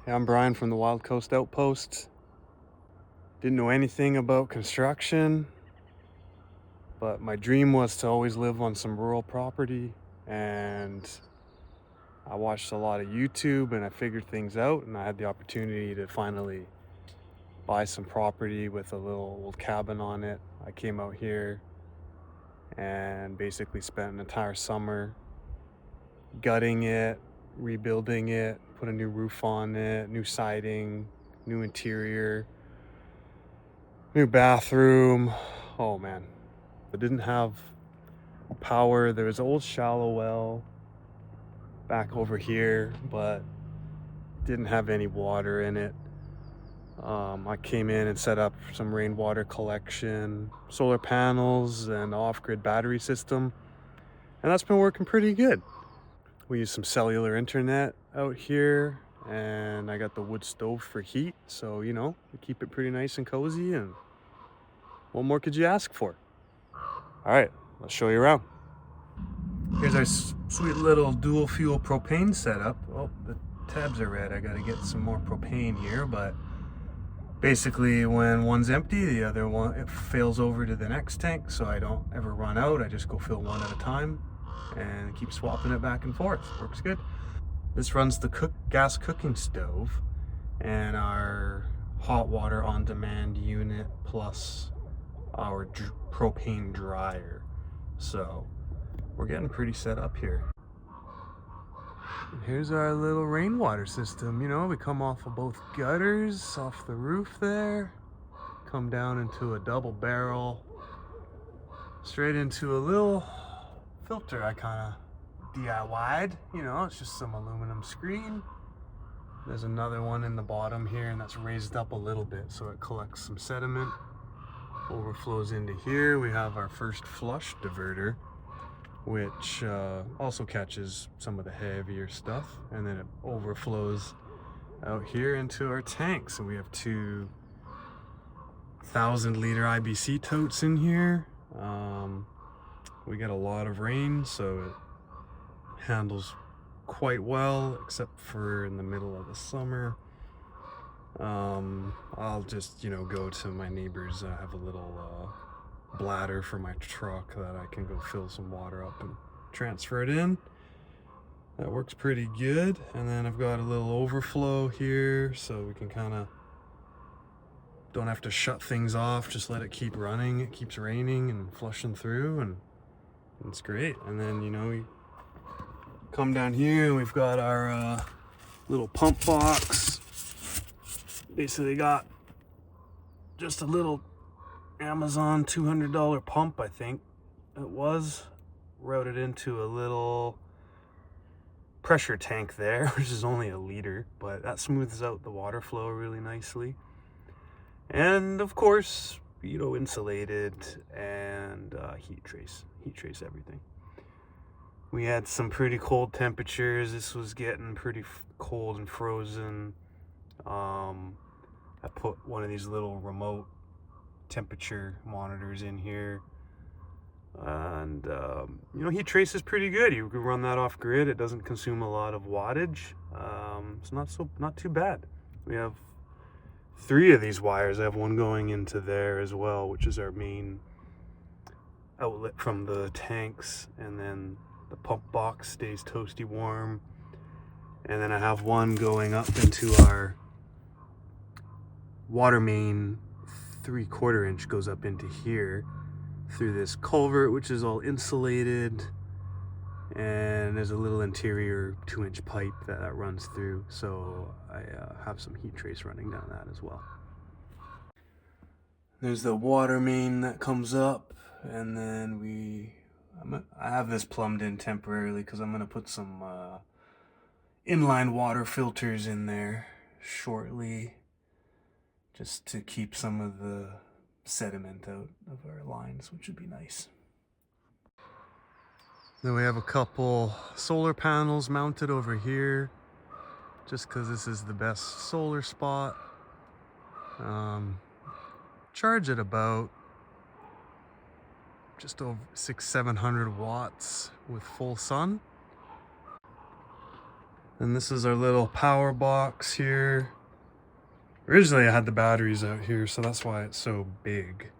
Hey, I'm Brian from the Wild Coast Outpost. Didn't know anything about construction, but my dream was to always live on some rural property, and I watched a lot of YouTube and I figured things out, and I had the opportunity to finally buy some property with a little old cabin on it. I came out here and basically spent an entire summer gutting it, rebuilding it, put a new roof on it, new siding, new interior, new bathroom. Oh man, it didn't have power. There was an old shallow well back over here, but didn't have any water in it. I came in and set up some rainwater collection, solar panels, and off-grid battery system, and that's been working pretty good. We use some cellular internet out here, and I got the wood stove for heat, so we keep it pretty nice and cozy, and what more could you ask for? All right, I'll show you around. Here's our sweet little dual fuel propane setup. Oh, the tabs are red. I gotta get some more propane here, but basically when one's empty, the other one, it fails over to the next tank, so I don't ever run out. I just go fill one at a time and keep swapping it back and forth. Works good. This runs the gas cooking stove and our hot water on demand unit plus our propane dryer. So we're getting pretty set up here. And here's our little rainwater system. We come off of both gutters, off the roof there, come down into a double barrel, straight into a little filter I kind of DIY'd. It's just some aluminum screen. There's another one in the bottom here, and that's raised up a little bit so it collects some sediment, overflows into here. We have our first flush diverter, which also catches some of the heavier stuff, and then it overflows out here into our tank. So we have 2,000-liter IBC totes in here. We get a lot of rain, so it handles quite well, except for in the middle of the summer. I'll just go to my neighbors. I have a little bladder for my truck that I can go fill some water up and transfer it in. That works pretty good. And then I've got a little overflow here, so we can kind of don't have to shut things off, just let it keep running. It keeps raining and flushing through, and it's great. And then we come down here and we've got our little pump box. Basically got just a little Amazon $200 pump, I think it was, routed into a little pressure tank there, which is only a liter, but that smooths out the water flow really nicely. And of course, insulated and heat trace everything. We had some pretty cold temperatures. This was getting pretty cold and frozen. I put one of these little remote temperature monitors in here, and heat trace is pretty good. You can run that off grid. It doesn't consume a lot of wattage. It's not too bad. We have 3 of these wires. I have one going into there as well, which is our main outlet from the tanks, and then the pump box stays toasty warm, and then I have one going up into our water main. 3/4 inch goes up into here through this culvert, which is all insulated, and there's a little interior 2-inch pipe that runs through, so I have some heat trace running down that as well. There's the water main that comes up, and then I have this plumbed in temporarily because I'm going to put some inline water filters in there shortly, just to keep some of the sediment out of our lines, which would be nice. Then we have a couple solar panels mounted over here, just because this is the best solar spot. Charge at about just over 600-700 watts with full sun. And this is our little power box here. Originally I had the batteries out here, so that's why it's so big.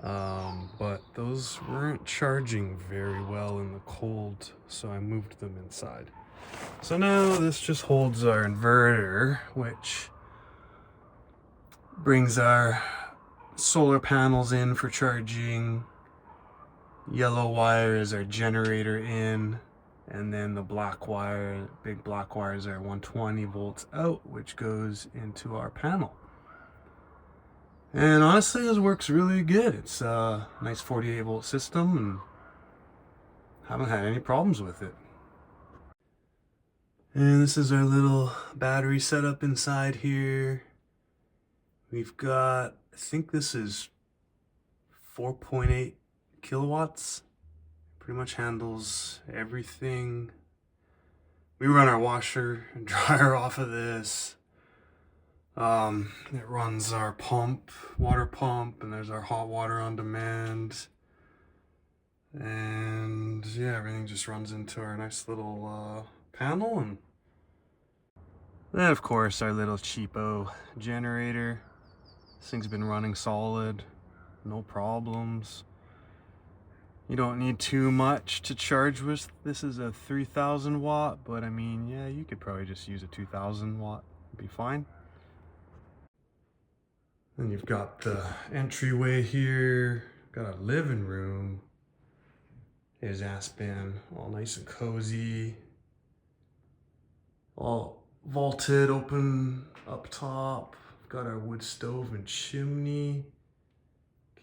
But those weren't charging very well in the cold, so I moved them inside. So now this just holds our inverter, which brings our solar panels in for charging. Yellow wire is our generator in, and then the black wire, big black wires are 120 volts out, which goes into our panel. And honestly, this works really good. It's a nice 48 volt system and haven't had any problems with it. And this is our little battery setup inside here. We've got, I think this is 4.8 kilowatts. Pretty much handles everything. We run our washer and dryer off of this. It runs our pump, water pump, and there's our hot water on demand. And yeah, everything just runs into our nice little panel. And then of course our little cheapo generator. This thing's been running solid, no problems. You don't need too much to charge with. This is a 3000 watt, but I mean, yeah, you could probably just use a 2000 watt, it'd be fine. Then you've got the entryway here, got a living room. There's Aspen, all nice and cozy. All vaulted, open up top. Got our wood stove and chimney,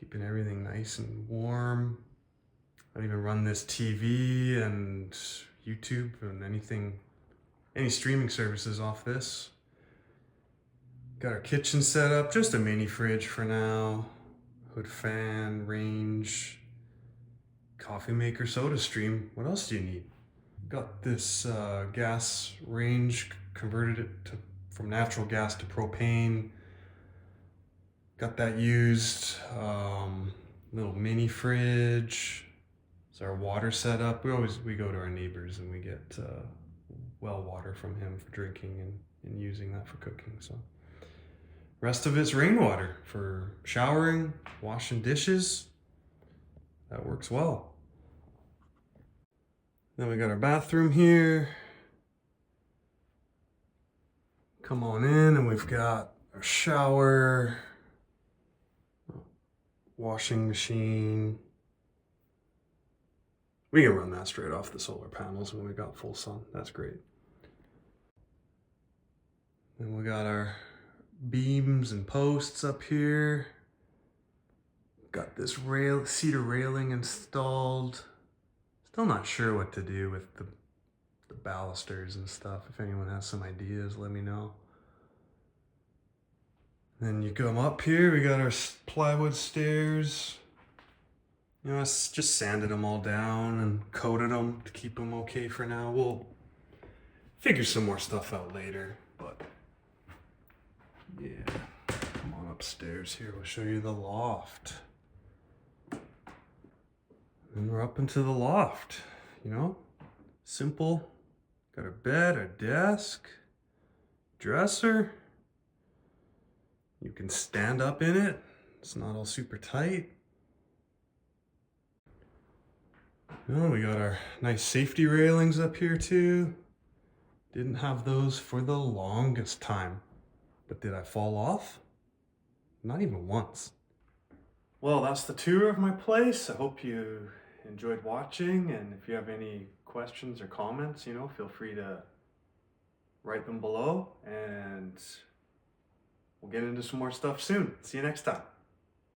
keeping everything nice and warm. I even run this TV and YouTube and any streaming services off this. Got our kitchen set up, just a mini fridge for now. Hood fan, range, coffee maker, soda stream. What else do you need? Got this gas range, converted it from natural gas to propane. Got that used. Little mini fridge. It's our water setup. We go to our neighbors and we get well water from him for drinking and using that for cooking. So rest of it's rainwater for showering, washing dishes. That works well. Then we got our bathroom here. Come on in and we've got our shower, washing machine. We can run that straight off the solar panels when we got full sun. That's great. Then we got our beams and posts up here. Got this cedar railing installed. Still not sure what to do with the balusters and stuff. If anyone has some ideas, let me know. Then you come up here, we got our plywood stairs. You know, I just sanded them all down and coated them to keep them okay for now. We'll figure some more stuff out later, but yeah. Come on upstairs here, we'll show you the loft. And we're up into the loft, you know, simple. Got our bed, our desk, dresser. You can stand up in it. It's not all super tight. Oh, we got our nice safety railings up here too. Didn't have those for the longest time. But did I fall off? Not even once. Well, that's the tour of my place. I hope you enjoyed watching, and if you have any questions or comments, you know, feel free to write them below, and we'll get into some more stuff soon. See you next time.